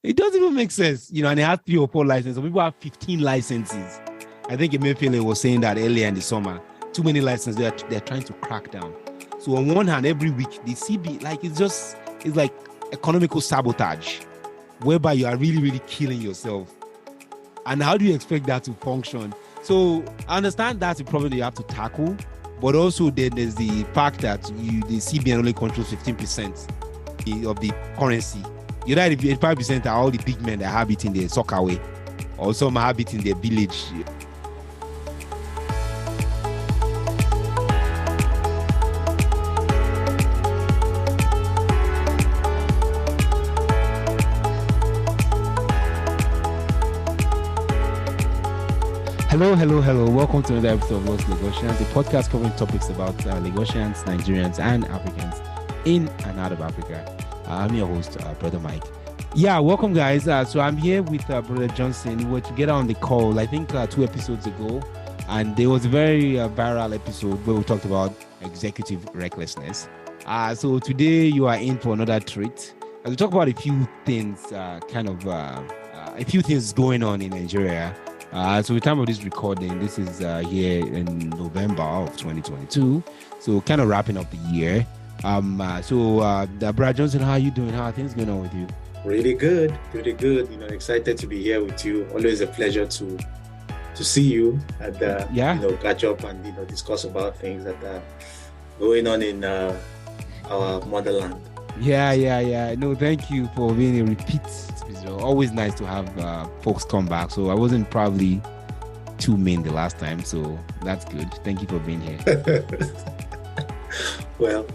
It doesn't even make sense, and they have 3 or 4 licenses. Some people have 15 licenses. I think Emefiele was saying that earlier in the summer. Too many licenses. They're trying to crack down. So on one hand, every week the CB it's like economical sabotage, whereby you are really, really killing yourself. And how do you expect that to function? So I understand that's a problem that you have to tackle, but also there's the fact that the CBN only controls 15% of the currency. You know, 85% are all the big men that have it in their soccer way, or some have it in their village. Hello. Welcome to another episode of Lost Lagosians, a podcast covering topics about Lagosians, Nigerians, and Africans in and out of Africa. I'm your host, Brother Mike. Yeah, welcome, guys. So I'm here with Brother Johnson. We were together on the call, I think 2 episodes ago, and there was a very viral episode where we talked about executive recklessness. So today you are in for another treat. As we talk about a few things, a few things going on in Nigeria. So the time of this recording, this is here in November of 2022. So kind of wrapping up the year. Brad Johnson, how are you doing? How are things going on with you? Really good. Excited to be here with you. Always a pleasure to see you and catch up and discuss about things that are going on in our motherland. Yeah. No, thank you for being a repeat. It's always nice to have folks come back. So I wasn't probably too mean the last time, so that's good. Thank you for being here. Well,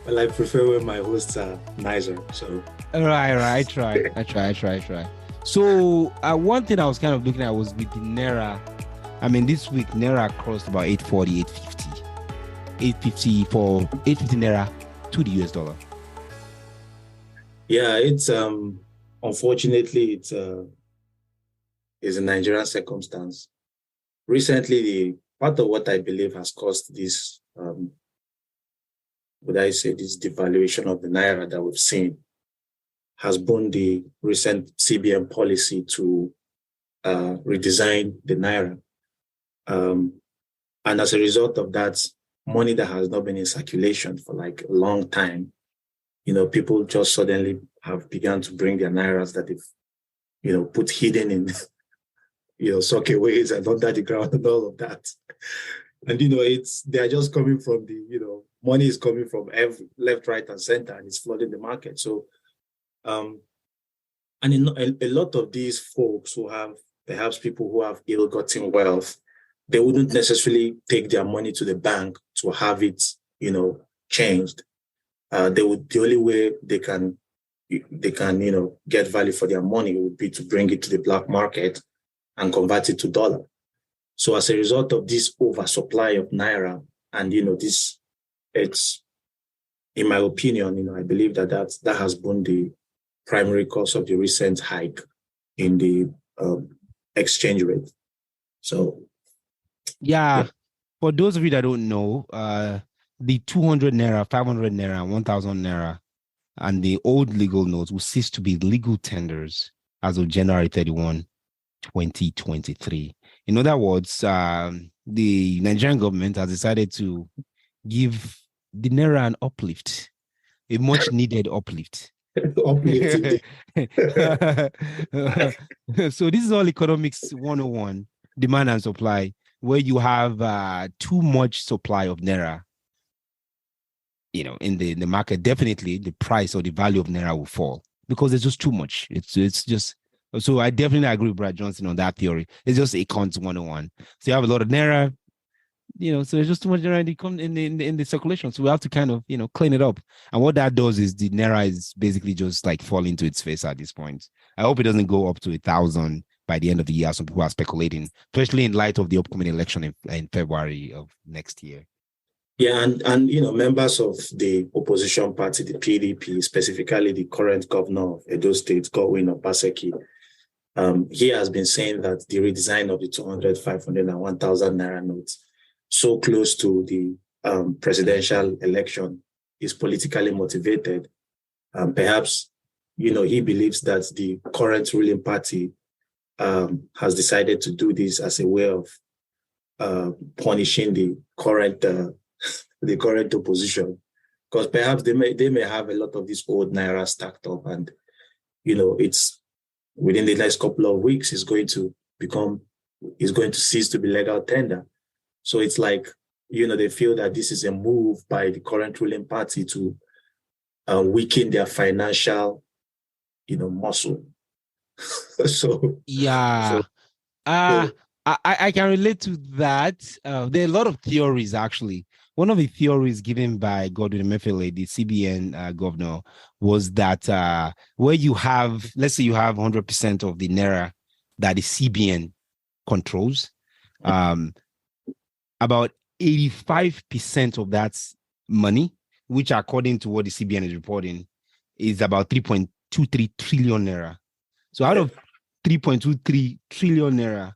I prefer when my hosts are nicer. So right. I try. So one thing I was kind of looking at was with the Naira. I mean, this week Naira crossed about 840, 850 Naira to the US dollar. Yeah, it's unfortunately it's a Nigerian circumstance. Recently, the part of what I believe has caused this this devaluation of the Naira that we've seen has been the recent CBN policy to redesign the Naira. And as a result of that, money that has not been in circulation for like a long time, people just suddenly have begun to bring their Nairas that they've, put hidden in, sockaways and under the ground and all of that. And, they're just coming from money is coming from every left, right, and center, and it's flooding the market. So, and a lot of these folks who have, perhaps people who have ill-gotten wealth, they wouldn't necessarily take their money to the bank to have it, changed. The only way they can get value for their money would be to bring it to the black market and convert it to dollar. So as a result of this oversupply of Naira and, it's, in my opinion, I believe that has been the primary cause of the recent hike in the exchange rate. So, yeah. For those of you that don't know, the 200 Naira, 500 Naira, 1,000 Naira, and the old legal notes will cease to be legal tenders as of January 31, 2023. In other words, the Nigerian government has decided to give the Naira an uplift, a much needed uplift. Uplift. So this is all economics 101, demand and supply, where you have too much supply of Naira. In the market, definitely the price or the value of Naira will fall because there's just too much. It's just, so I definitely agree with Brad Johnson on that theory. It's just econs 101. So you have a lot of Naira, so there's just too much Naira in the circulation. So we have to kind of, clean it up. And what that does is the Naira is basically just like falling to its face at this point. I hope it doesn't go up to 1,000 by the end of the year. Some people are speculating, especially in light of the upcoming election in February of next year. Yeah, and members of the opposition party, the PDP, specifically the current governor of Edo State, Godwin Obaseki, he has been saying that the redesign of the 200, 500, and 1,000 Naira notes so close to the presidential election is politically motivated. Perhaps he believes that the current ruling party has decided to do this as a way of punishing the current opposition, because perhaps they may have a lot of this old naira stacked up, and it's within the next couple of weeks is going to cease to be legal tender. So it's like they feel that this is a move by the current ruling party to weaken their financial muscle. So Yeah. so, Uh so I can relate to that. There are a lot of theories actually. One of the theories given by Godwin Emefiele, the CBN governor, was that where you have, let's say you have 100% of the naira that the CBN controls, about 85% of that money, which according to what the CBN is reporting, is about 3.23 trillion naira. So out of 3.23 trillion naira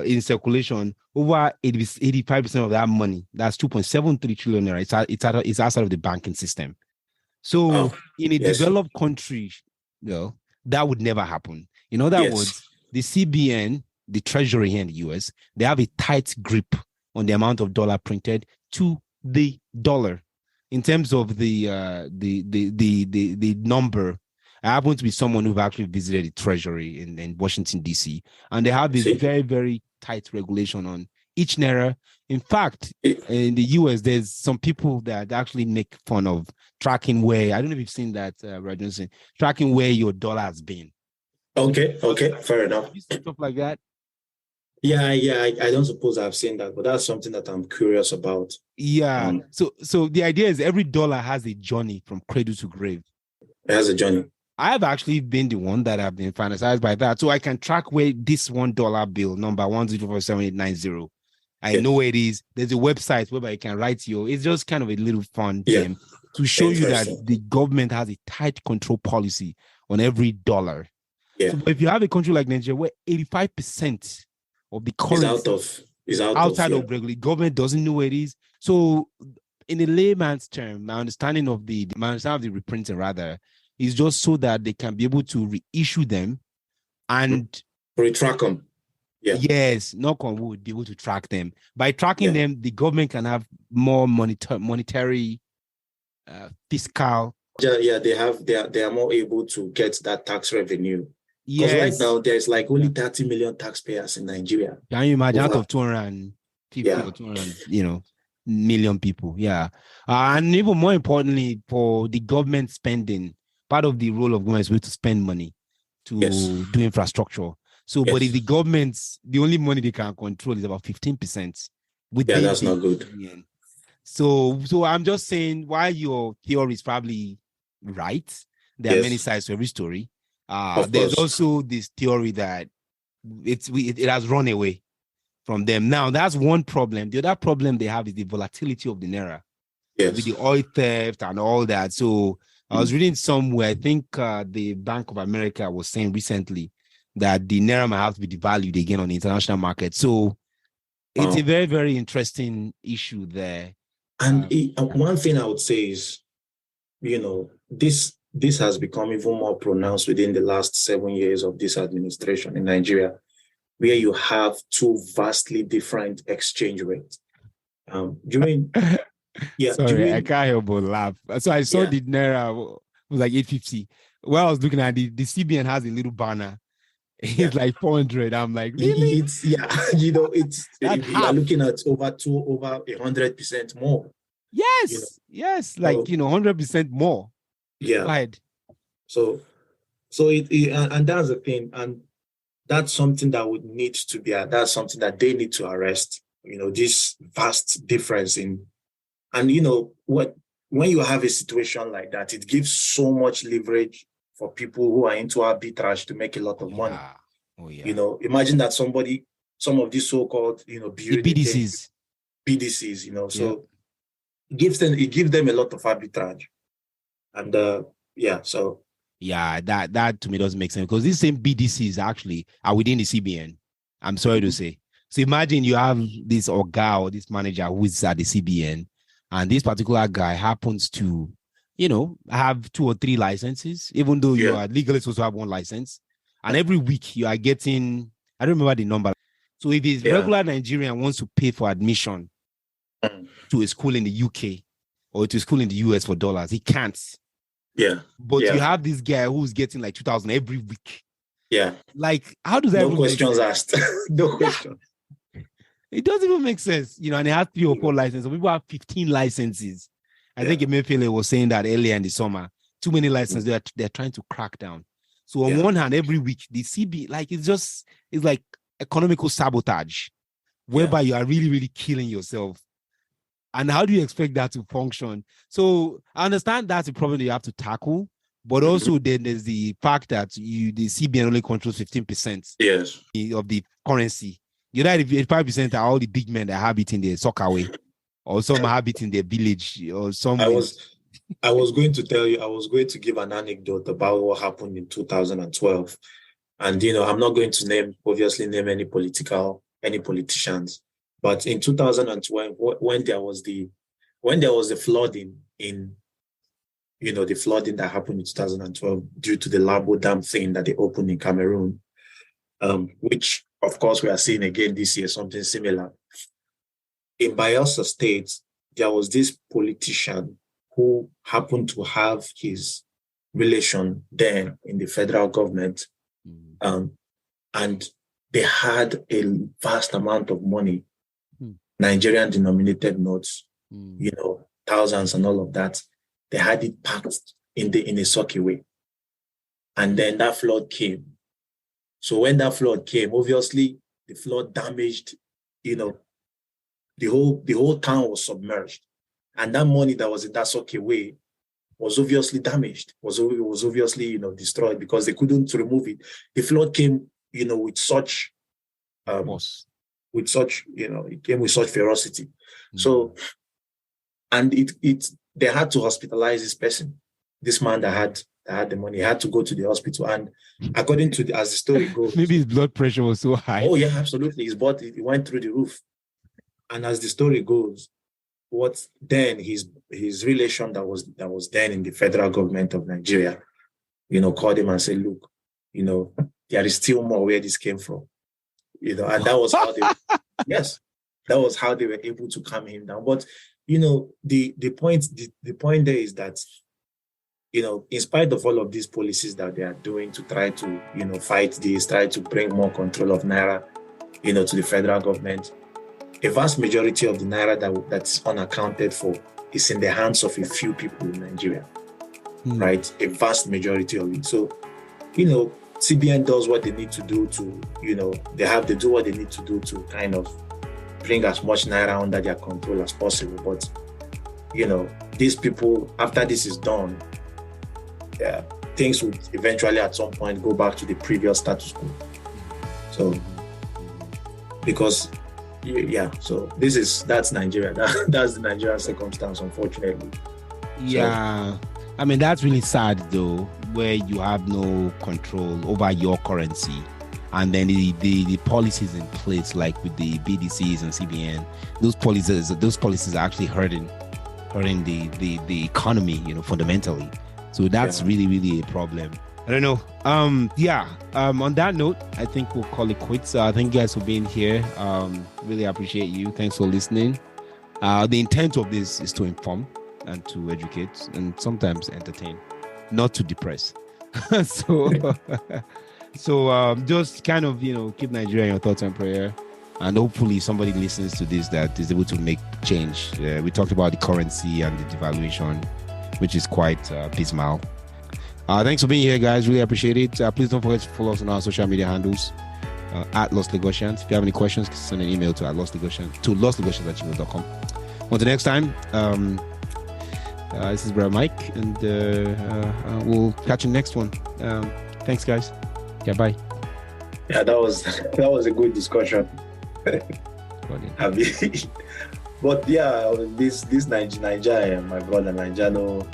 in circulation, over 85% of that money, that's 2.73 trillion naira, it's outside of the banking system. So in a developed country, that would never happen. In other words, the CBN, the Treasury here in the US, they have a tight grip on the amount of dollar printed to the dollar. In terms of the number, I happen to be someone who've actually visited the Treasury in Washington, D.C., and they have a very, very tight regulation on each naira. In fact, in the U.S., there's some people that actually make fun of tracking where, I don't know if you've seen that, Rajan, tracking where your dollar has been. Okay, fair enough. Stuff like that. Yeah, I don't suppose I've seen that, but that's something that I'm curious about. Yeah. So the idea is every dollar has a journey from cradle to grave. It has a journey. I have actually been the one that have been fantasized by that. So I can track where this $1 bill, number 1047890, I know where it is. There's a website whereby you can write it's just kind of a little fun gem to show you that the government has a tight control policy on every dollar. Yeah. So if you have a country like Nigeria where 85% of the currency is outside of regular government doesn't know where it is. So in a layman's term, my understanding of the reprinting rather is just so that they can be able to reissue them and retrack them. Yeah. Yes, knock on wood, be able to track them. By tracking them, the government can have more monetary, fiscal. Yeah, they are more able to get that tax revenue. Because right now there's like only 30 million taxpayers in Nigeria. Can you imagine out of 250 or 200, million people? Yeah. And even more importantly, for the government spending, part of the role of government is to spend money to do infrastructure. So, but if the government's, the only money they can control is about 15%. That's not good. So I'm just saying, while your theory is probably right, there are many sides to every story. There's also this theory that it has run away from them. Now, that's one problem. The other problem they have is the volatility of the naira. With the oil theft and all that. So I was reading somewhere, I think the Bank of America was saying recently that the naira might have to be devalued again on the international market. So it's a very, very interesting issue there. And one thing I would say is, this has become even more pronounced within the last 7 years of this administration in Nigeria, where you have two vastly different exchange rates. Sorry, I can't help but laugh. So I saw the naira was like 850. Well, I was looking at the CBN has a little banner. It's like 400. I'm like, really? You're looking at over 100% more. Yes, yes, like 100% more. Yeah. Right. So and that's the thing, and that's something that would need to be. That's something that they need to arrest. This vast difference in, and when you have a situation like that, it gives so much leverage for people who are into arbitrage to make a lot of money. Imagine that some of these so-called, BDCs, so it gives them a lot of arbitrage. And that to me doesn't make sense, because these same BDCs actually are within the CBN. I'm sorry to say. So imagine you have this Oga or this manager who is at the CBN, and this particular guy happens to have 2 or 3 licenses, even though you are legally supposed to have 1 license. And every week you are getting, I don't remember the number. So if a regular Nigerian wants to pay for admission to a school in the UK or to a school in the US for dollars, he can't. Yeah. But you have this guy who's getting like 2,000 every week. Yeah. Like, how does that No questions asked. No questions. It doesn't even make sense, and they have 3 or 4 licenses. So people have 15 licenses. I think Emefiele was saying that earlier in the summer. Too many licenses. They're trying to crack down. So on one hand, every week the CB, like it's like economical sabotage, whereby you are really, really killing yourself. And how do you expect that to function? So I understand that's a problem that you have to tackle, but also then there's the fact that the CBN only controls 15% of the currency. You know, 85% are all the big men that have it in their soccer way, or some have it in their village, or some. I was going to tell you, I was going to give an anecdote about what happened in 2012. And, I'm not going to obviously name any politicians. But in 2012, when there was the flooding the flooding that happened in 2012 due to the Labo Dam thing that they opened in Cameroon, which, of course, we are seeing again this year, something similar. In Bayelsa State, there was this politician who happened to have his relation there in the federal government. And they had a vast amount of money, Nigerian denominated notes, thousands and all of that. They had it packed in a sucky way. And then that flood came. So when that flood came, obviously the flood damaged, the whole town was submerged. And that money that was in that sucky way was obviously damaged, was obviously, destroyed because they couldn't remove it. The flood came, with such, it came with such ferocity. Mm-hmm. So, and they had to hospitalize this person, this man that had the money. He had to go to the hospital. And according to as the story goes, maybe his blood pressure was so high. Oh yeah, absolutely. It went through the roof. And as the story goes, what then his relation that was then in the federal government of Nigeria, called him and said, look, there is still more where this came from. And that was how that was how they were able to calm him down. But the point there is that, in spite of all of these policies that they are doing to try to, fight this, try to bring more control of Naira, to the federal government, a vast majority of the Naira that's unaccounted for is in the hands of a few people in Nigeria, right? A vast majority of it. So, CBN does what they need to do to, they do what they need to do to kind of bring as much Naira under their control as possible. But, these people, after this is done, things would eventually at some point go back to the previous status quo. So, because... so that's Nigeria. That's the Nigerian circumstance, unfortunately. Yeah. So, I mean, that's really sad, though, where you have no control over your currency. And then the policies in place, like with the BDCs and CBN, those policies are actually hurting the economy, fundamentally. So that's really, really a problem. I don't know. On that note, I think we'll call it quits. Thank you guys for being here. Really appreciate you. Thanks for listening. The intent of this is to inform and to educate and sometimes entertain, not to depress. So just kind of, keep Nigeria in your thoughts and prayer. And hopefully somebody listens to this that is able to make change. We talked about the currency and the devaluation, which is quite abysmal. Thanks for being here, guys. Really appreciate it. Please don't forget to follow us on our social media handles at Lost Lagosians. If you have any questions, send an email to lostlagosians@gmail.com. Until next time, this is Brother Mike, and we'll catch you next one. Thanks, guys. Yeah, bye. Yeah, that was a good discussion. But yeah, this Nigeria, my brother, Nigeria.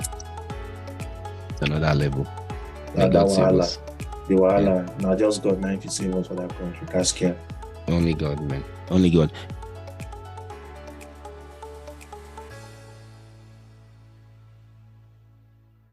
Another level. The wahala. Now just God 90 save us for that country. Can't scare. Only God, man. Only God.